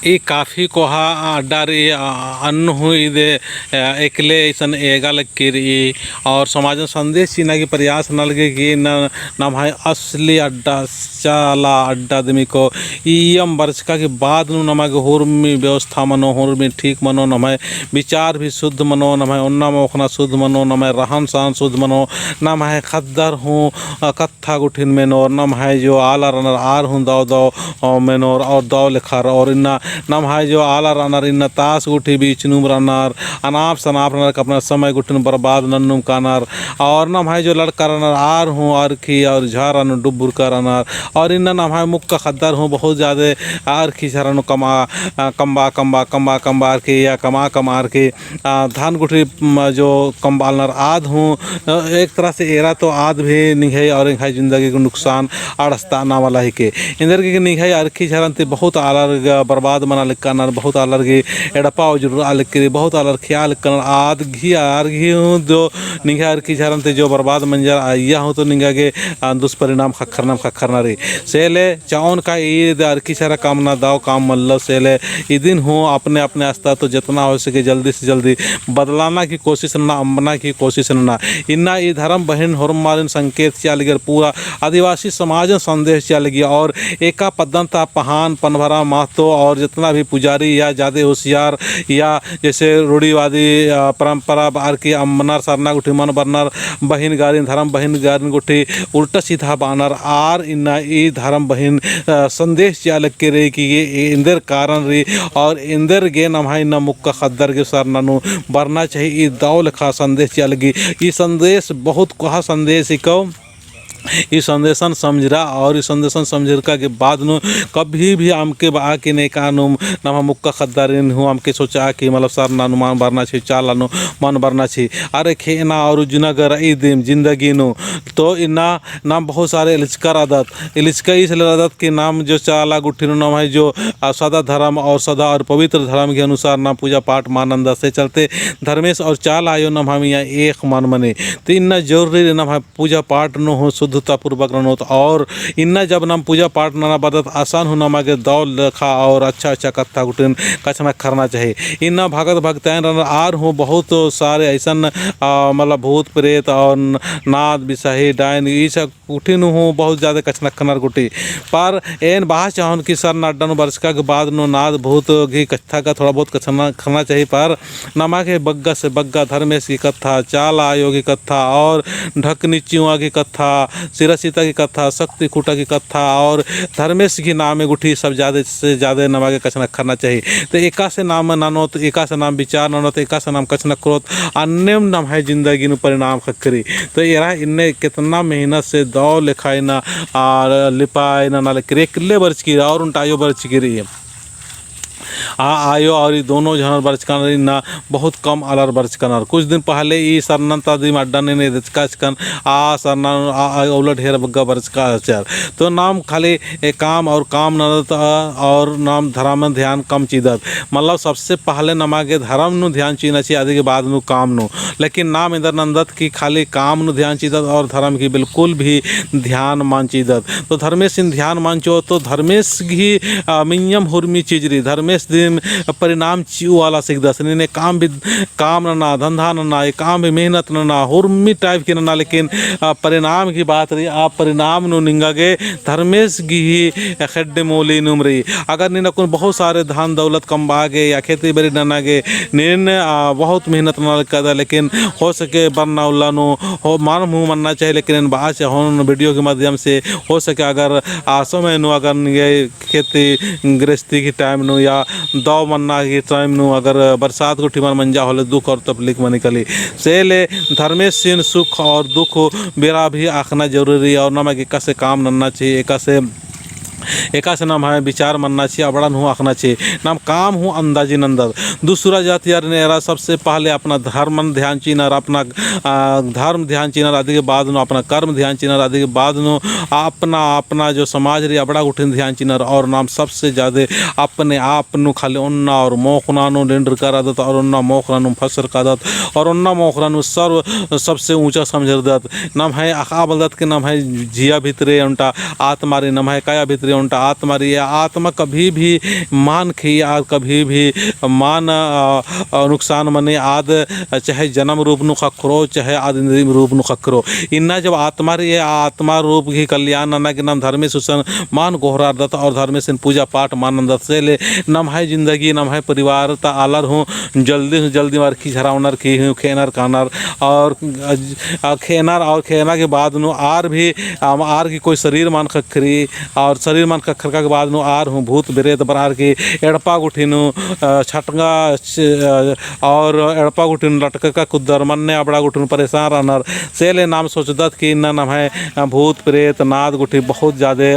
ಈ ಕಾಫಿ ಕೊಹ अड्डारी अन्न हुई दे एकले ऐसन एगा लकीरी और समाज में संदेश चीना की प्रयास न लगे कि न नम है असली अड्डा चाला अड्डा दमी को ईयम वर्षका के बाद नम हुर्मी व्यवस्था मनो हुर्मी ठीक मनो नम विचार भी शुद्ध मनो नम उन्ना मोखना शुद्ध मनो नम रहन सहन शुद्ध मनो नम है खद्दर हूँ कत्था गुठिन मेनोर नम है जो आला रनर आर हूँ दाव दाव मेनोर और दाव लिखार और इन्ना नम है जो आला रनर इन्ना तास गुठी बीच नुम रनर अनाप शनाप रनर अपना समय गुठिन बर्बाद नन्नुम कानर और नम है जो लड़का रनर आर हूँ आरखी और झारन डुब्बुर का रनर और इन्ना नम है मुक्का खद्दर हूँ बहुत ज़्यादा आरखी झरन कमा कम्बा कम्बा कम्बा कम्बा के या कमा के धान गुठी जो कम्बालनर आद हूँ एक तरह से एरा तो आद भी निघाई और है जिंदगी को नुकसान आड़स्ता ना वाला ही के इंदर की निघाई आरखी झरन ते बहुत अलग बर्बाद मना लिखनर बहुत अलग एड़पा जरूर आलिक बहुत अलग ख्याल कर आद घी आर घी हूँ जो निघा आरखी झरन ते जो बर्बाद मंजर आया हूँ तो निघा के दुष्परिणाम खखरना रे सेले चाउन का ईद आरखी झरा काम ना दाव काम मल्ल सेले ई दिन हूँ अपने अपने आस्था तो जितना हो सके जल्दी से जल्दी बदलाना की कोशिश ना अम्बना की कोशिश ना इन्ना ई धर्म बहन हरमारिन संकेत चल गया पूरा आदिवासी समाज संदेश चल गया और एका पदंता पहान पनभरा महतो और जितना भी पुजारी या ज़्यादा होशियार या जैसे रूढ़ीवादी परंपरा बार की अम्बनर सरना गुठी मन बरनर बहिन गारिन धर्म बहिन गारिन गुठी उल्टा सीधा बानर आर इन्ना ई धर्म बहिन संदेश चल के रे कि ये इंदर कारण रे और इंदर गे नमाई न मुक्का खद्दर के सर ननु बरना चाहिए ई दौल खा संदेश चल गई ई संदेश बहुत कहा संदेश ही कहो इस संदेशन समझरा और इस संदेशन समझरका के बाद नु कभी भी आमके बा कि नहीं कानू नमा मुक्का खद्दारिन हूँ आमके सोचा कि मतलब सर नानु मान बरना छी चालानु मन बरना छी अरे खेना और जुनगर ई दिन जिंदगी नु तो इन्ना नाम बहुत सारे इलिचकर आदत इलिचका इस आदत के नाम जो चाला गुठिन नाम है जो सदा धर्म और सदा और पवित्र धर्म के अनुसार नाम पूजा पाठ मानंदा से चलते धर्मेश और चाल आयो नाम हम यहाँ एक मन मने तो इन्ना जरूरी नाम है पूजा पाठ नो हो शुद्धता पूर्वक रनोत और इन्ना जब नाम पूजा पाठ नाना बदत आसान होना मागे दौल रखा और अच्छा अच्छा कथा गुटिन कचना करना चाहिए इन्ना भगत भक्तैन रन आर हूँ बहुत सारे ऐसा मतलब भूत प्रेत और नाद बिसाही डायन ये सब उठिन हूँ बहुत ज़्यादा कचना खनर गुटी पर एन बाहर चाहन कि सर नाडन वर्ष का के बाद नो नाद भूत घी कथा का थोड़ा बहुत कचना करना चाहिए पर नमा के बग्गा से बग्गा धर्मेश की कथा चाल आयोग की कथा और ढक नीचियों की कथा सिरा सीता की कथा शक्ति खूटा की कथा और धर्मेश की नाम गुठी सब ज़्यादा से ज़्यादा नमा के कचना करना चाहिए तो एका से नाम नानो तो एका से नाम विचार नानो तो एका से नाम कचना क्रोध अन्य नाम है जिंदगी परिणाम खरी तो ये इन्हें कितना मेहनत से दौ लिखाई ना और लिपाई ना लिख किले बर्च की और उनटाइयो बर्च की रही है आयो और ये दोनों जनर बर्च कर ना बहुत कम अलर बर्च कर कुछ दिन पहले ये सरनता दिम अड्डा ने कन आ सरना उलट हेर बग्गा बर्च का आचार तो नाम खाली काम और काम नदत और नाम धर्म में ध्यान कम चीदत मतलब सबसे पहले नमागे धर्म नु ध्यान चीना चाहिए आदि के बाद नु काम नु लेकिन नाम इधर नंदत की खाली काम नु ध्यान चीदत और धर्म की बिल्कुल भी ध्यान मान चीदत तो धर्मेश इन ध्यान मानचो तो धर्मेश की मियम हुर्मी चीजरी धर्मेश दिन परिणाम चिऊ वाला सीख दस ने काम भी काम ना धंधा ना ये काम भी मेहनत ना हुर्मी टाइप की ना लेकिन परिणाम की बात रही आप परिणाम नु निंगागे धर्मेश की ही खड्डे मोली नुम रही अगर नीना को बहुत सारे धन दौलत कमागे या खेती बड़ी ननागे नीन बहुत मेहनत ना कर लेकिन हो सके बनना उल्ला नो हो मान मुँह मनना चाहिए लेकिन बात से हो वीडियो के माध्यम से हो सके अगर समय नु अगर ये खेती गृहस्थी की टाइम नु या दौ मन्ना की टाइम नु अगर बरसात को ठिमन मंजा होले दुख और तकलीफ में निकली से ले धर्मेश सिंह सुख और दुख बेरा भी आखना जरूरी है और ना मैं एक से काम नन्ना चाहिए एका से नाम है विचार मनना चाहिए बड़ा हूँ आखना चाहिए नाम काम हूँ अंदाजी नंदर दूसरा जाति यार ने सबसे पहले अपना धर्म ध्यान चीनर अपना धर्म ध्यान चीनर आदि के बाद नो अपना कर्म ध्यान चीनर आदि के बाद नो अपना अपना जो समाज रही बड़ा उठिन ध्यान चीनर और नाम सबसे ज़्यादा अपने आप नु खाली उन्ना और मोखना नु डेंडर कर आदत और उन्ना मोखना नु फसर का आदत और उन्ना मोखना नु सबसे ऊंचा समझ दत नाम है आका बलदत के नाम है जिया भितरे उनटा आत्मारी नाम है काया भितरे रही उनका आत्मा रही है। आत्मा कभी भी मान खी आद कभी भी मान नुकसान मने आद चाहे जन्म रूप नु खखरो चाहे आद इंद्रिय रूप नु खखरो इन्ना जब आत्मा रही है आत्मा रूप की कल्याण नना के नाम धर्मे सुसन मान गोहरा दत्त और धर्मे से पूजा पाठ मान दत्त से ले नम है जिंदगी नम है परिवार ता आलर हूँ जल्दी से जल्दी मार की झरावनर की हूँ खेनर कानर और खेना के बाद नु आर भी आर की कोई शरीर मान खखरी और शरीर मान खखर के बाद नु आर हूँ भूत बिरेत बरार की एड़पा गुठिनु छटगा और एड़पा गुठिनु लटक का कुदर मन्ने अपड़ा गुठिनु परेशान रहनर सेले नाम सोचदत कि इन्ना नाम है भूत प्रेत नाद गुठी बहुत ज़्यादा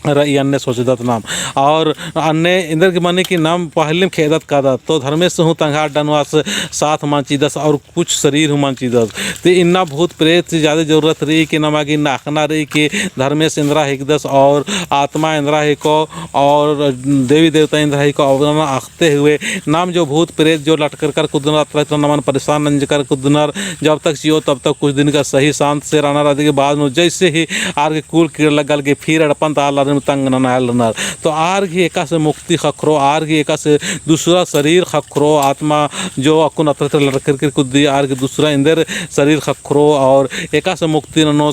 रही अन्य सोचदत नाम और अन्य इंद्र के मने की नाम पहले खेदत कादत तो धर्मेश हूँ तंघा डनवास साथ मांचीदस और कुछ शरीर हूँ मांचीदस तो इन्ना भूत प्रेत से ज़्यादा जरूरत रही कि नाम आगे नाखना रही कि धर्मेश इंद्रा हिकदस और आत्मा इंद्रा हिको और देवी देवता इंद्रा हिको अवदान आखते हुए नाम जो भूत प्रेत जो लटकर कर कुदनर तो नमन परेशान नंज कर कुदनर जब तक जियो तब तक कुछ दिन का सही शांत से रहना रहते के बाद में जैसे ही आर के कुल कीड़ लगल के फिर अड़पन ताल तंग ननाल तो आर की एका से मुक्ति खखरो आर की एका से दूसरा शरीर खखरो आत्मा जो अकुन अत्र लड़कर के कुदी आर के दूसरा इंदर शरीर खखरो और एका से मुक्ति ननो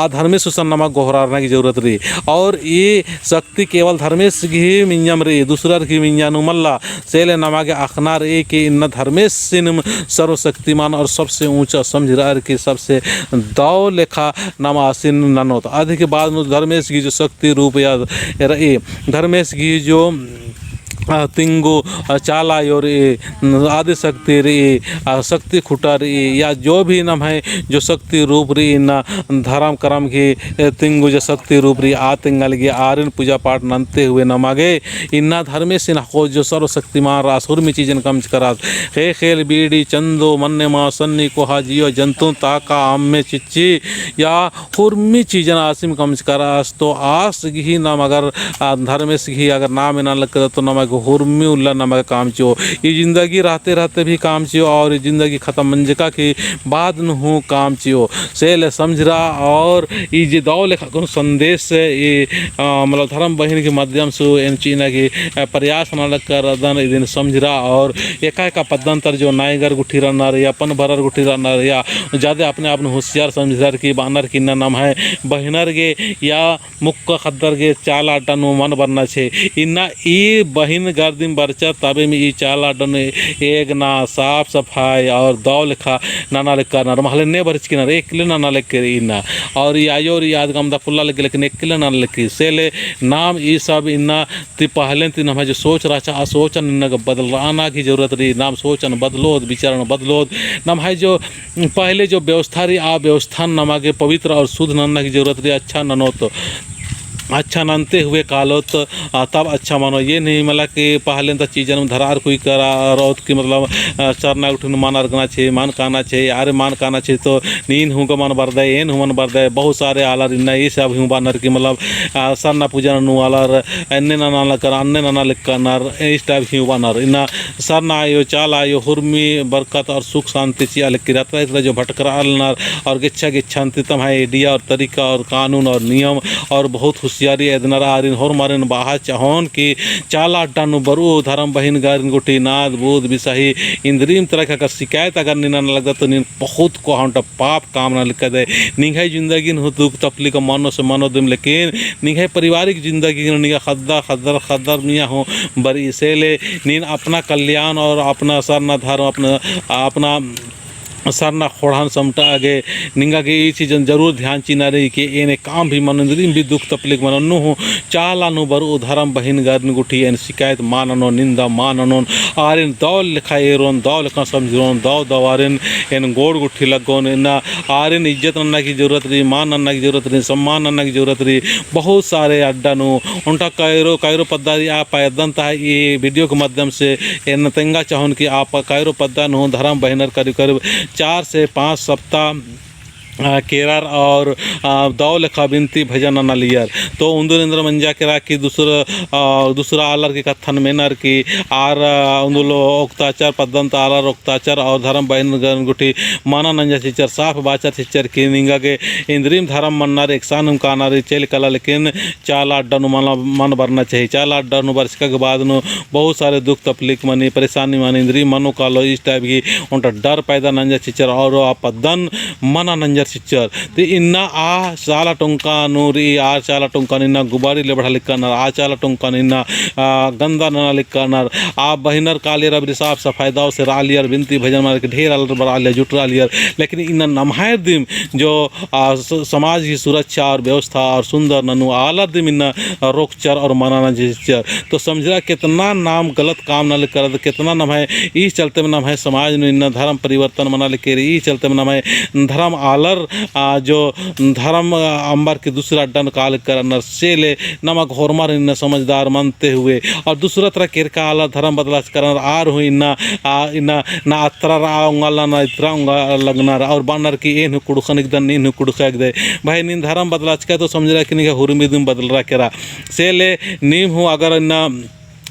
धर्मेश सुसन नमक गोहराना की जरूरत रही और ये शक्ति केवल धर्मेश की मिंजम रही दूसरा की मिंजानु मल्ला सेले नमा के आखना रही कि इन धर्मेश सिन सर्वशक्तिमान और सबसे ऊंचा समझ रहा कि सबसे दौ लेखा नमासिन ननोत आधे के बाद में धर्मेश की जो शक्ति रूप या रही धर्मेश की जो तिंगु चाला और आदि शक्ति रही शक्ति खुटा रही या जो भी नाम है जो शक्ति रूप रही न धर्म कर्म की तिंगु जो शक्ति रूप रही आतिंगल की आर्यन पूजा पाठ ननते हुए नमागे इन्ना धर्मे से नखो जो सर्वशक्तिमान रासुर में चीजन कम करा हे खेल बीड़ी चंदो मन्ने माँ सन्नी को हाजियो जंतु ताका आम में चिच्ची या हुर्मी चीजन आसिम कम करास तो आस ही नाम अगर धर्मेश ही अगर नाम ना लग तो नमक हुर्मी उल्ला नमक काम चो ये ज़िंदगी रहते रहते भी काम चियो और ये ज़िंदगी ख़त्म मंजका के बाद न हूँ काम चियो सेल समझ रहा और ये जो दौ लेखा को संदेश ये मतलब धर्म बहन के माध्यम से इन चीना की प्रयास न लग कर अदन दिन समझ रहा और एका पद्धंतर जो नायगर गुठी रनर या पन भरर गुठी रनर या ज़्यादा अपने आप होशियार समझदार की बानर की नाम है बहनर गे या मुक्का खद्दर गे चाल आटन मन बनना छे इन्ना ई बहिन गर्दिन बरचा तबे में ई चाल आटन एक ना साफ सफाई और दौ लिखा नाना लिखा नर महले ने बरच की नर एक नाना लिख के इन्ना और ये आयोर याद गम दा पुल्ला लगे लेकिन एक नाना लिखी सेले नाम ई सब इन्ना ति पहले तीन हम जो सोच रहा चाह सोचन इन्ना बदलाना की जरूरत रही नाम सोचन बदलो विचारण बदलो नाम है जो पहले जो व्यवस्था रही आ व्यवस्था नमा के पवित्र और शुद्ध नन्ना की जरूरत रही अच्छा ननो तो अच्छा ननते हुए कालोत तब अच्छा मानो ये नहीं मला कि पहले तो चीज़न धरार कोई करा रोत की मतलब चरना उठन मान अर्गना छे मान काना छे यार मान काना छे तो नीन हूँ मन बरदे एन हूँ मन बरदे बहुत सारे आलर इन्ना ये सब हूँ बानर की मतलब सरना पूजन नु आलर अन्य नाना कर अन्य नाना लिख करनर इस टाइप हूँ बानर इन्ना सरना आयो चाल आयो हुर्मी बरकत और सुख शांति ची अलग की रहता है जो भटकरा अलनर और गिच्छा गिच्छांति तम है आइडिया और तरीका और कानून और नियम और बहुत यारी एदनर आरिन होर मारिन बाहा चाहोन की चाला डानु बरु धर्म बहिन गारिन गुटी नाद बुध बिसाही इंद्रियम तरह का शिकायत अगर निना न लगता तो निन बहुत को हंटा पाप काम ना लिखा दे निघाई जिंदगी हो दुख तकलीफ का मानो से मानो दम लेकिन निघाई पारिवारिक जिंदगी निगा खद्दा खद्दर खद्दर मिया हो बरी से ले निन अपना कल्याण और अपना सरना धर्म अपना सरना खोड़ान समटा आगे निंगा के ये चीज़ जरूर ध्यान चीना रही कि एने काम भी मनोंद्रीम भी दुख तकलीफ मननु हो चालानु बरु धर्म बहिन गर्न गुठी एन शिकायत माननो निंदा माननो आरिन दौल लिखा एरोन दौल लिखा समझोन दौ दवारिन एन गोड़ गुठी लगोन इन्ना आरिन इज्जत नन्ना की जरूरत रही मान नन्ना की जरूरत रही सम्मान नन्ना की जरूरत रही बहुत सारे अड्डा नु उनका कायरो पद्दारी आप आयदनता है ये वीडियो के माध्यम से एन तेंगा चाहून कि आप कायरो पद्दा नु धर्म बहिनर करीब 4 से 5 सप्ताह केरार और दौ लेखा बिनती भजन नलियर तो उंदुरेंद्र मंजा केरा की दूसरा आलर की कथन मेनर की आर उंदुलो उक्ताचार पद्दंत आलर उक्ताचार और धर्म बहन गुटी माना नंजा चिचर साफ बाचर चिचर की निंगा के इंद्रीम धर्म मन्नार एक सानुम कानारी चेल कला लेकिन चाल अड्डा नु मन भरना चाहिए चाल अड्डा नु वर्ष के बाद नु बहुत सारे दुख तकलीफ मनी परेशानी मनी इंद्री मनो कालो इस टाइप की उनका डर पैदा नंजा चिचर और पद्दन मना नंजर चिच्चर तो इन्ना आ चाला टोंका नूरी आ चाला टोंका निन्ना गुबारी ले बढ़ा लिखनर आ चाला टोंका निन्ना गंदा नना लिखनर आ बहिनर कालियर अब साफ सफाई दाव से रालियर बिनती भजन मार के ढेर अलर बड़ा लिया जुट रालियर लेकिन इन्ना नमहायर दिम जो समाज की सुरक्षा और व्यवस्था और सुंदर ननु आला दिम इन्ना रोकचर और मनाना जिचर तो समझा कितना नाम गलत काम न कर कितना नम है इस चलते में नम है समाज में इन्ना धर्म परिवर्तन मना लिखे इस चलते में नम है धर्म आलर जो धर्म अंबर के दूसरा अड्डन काल कर नरसे ले नमक होरमार इन समझदार मानते हुए और दूसरा तरह केरका आला धर्म बदला कर आर हुई इन्ना इन्ना ना अत्रा उंगल ना इतना लगनार और बानर की एन कुड़खन एकदम नीन कुड़ख दे भाई नीन धर्म बदला तो समझ रहा कि हुरमिदम बदल रहा केरा से ले नीम हूँ अगर इन्ना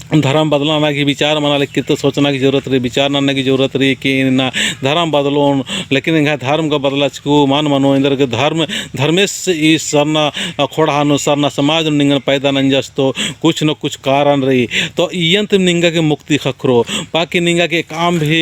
धर्म बदलाना की विचार मना लिख तो सोचना की जरूरत रही विचार करने की जरूरत रही कि ना धर्म बदलो लेकिन इनका धर्म का बदला चुको मान मनो इंदर के धर्मेश इस सरना खोड़ानु सरना समाज निंगन पैदा नंजस तो कुछ न कुछ कारण रही तो यंत निंगा के मुक्ति खखरो बाकी निंगा के काम भी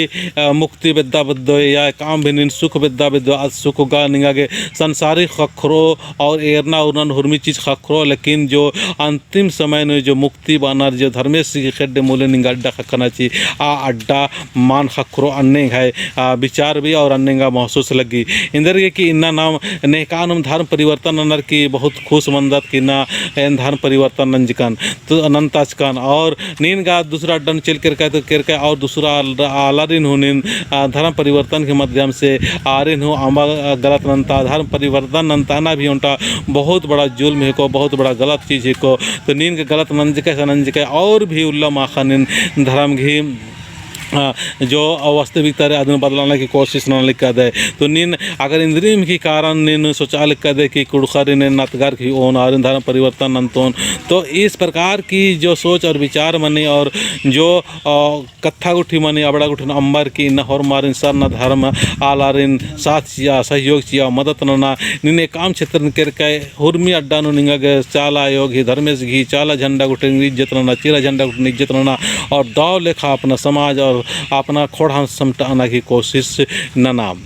मुक्ति विद्या विद्यो या काम भी निन सुख विद्या विद्यो आज सुख का निंगा के संसारिक खखरो और एरना उरन हुर्मी चीज खखरो लेकिन जो अंतिम समय में जो मुक्ति बानर जो धर्मेश खेड्डे मूल्य निंगा अड्डा खखना चाहिए आ अड्डा मान खखरो अन्य है विचार भी और अन्य महसूस लगी इंदर के कि इन्ना नाम नेकान धर्म परिवर्तन अनर की बहुत खुश मंदत कि ना इन धर्म परिवर्तन नंजकन तो अनंताचकन और नीन का दूसरा अड्डन चल कर और दूसरा आलारिन हो नीन धर्म परिवर्तन के माध्यम से आरिन हो आमा गलत नंता धर्म परिवर्तन नंताना भी उनका बहुत बड़ा जुल्म है को बहुत बड़ा गलत चीज़ है को तो नीन के गलत नंजके और भी उल्ला माखन धर्म घी जो वास्तविकता आदमी बदलाने की कोशिश न लिखा दे तो नीन अगर इंद्रियम की कारण नीन सोचा लिखा दे कि कुड़खरी ने नतगार की ओन और धर्म परिवर्तन नंतोन तो इस प्रकार की जो सोच और विचार मनी और जो कत्था गुठी मनी अबड़ा गुठी अंबर की न हर मारिन सर न धर्म आलारिन साथ चिया सहयोग चिया मदद नना निने काम क्षेत्र के हुर्मी अड्डा निंगा के चाला योग ही धर्मेश घी चाला झंडा गुठी इज्जत नना चिरा झंडा गुठी इज्जत नना और दाव लेखा अपना समाज और अपना खोड़ा समटाना की कोशिश न नाम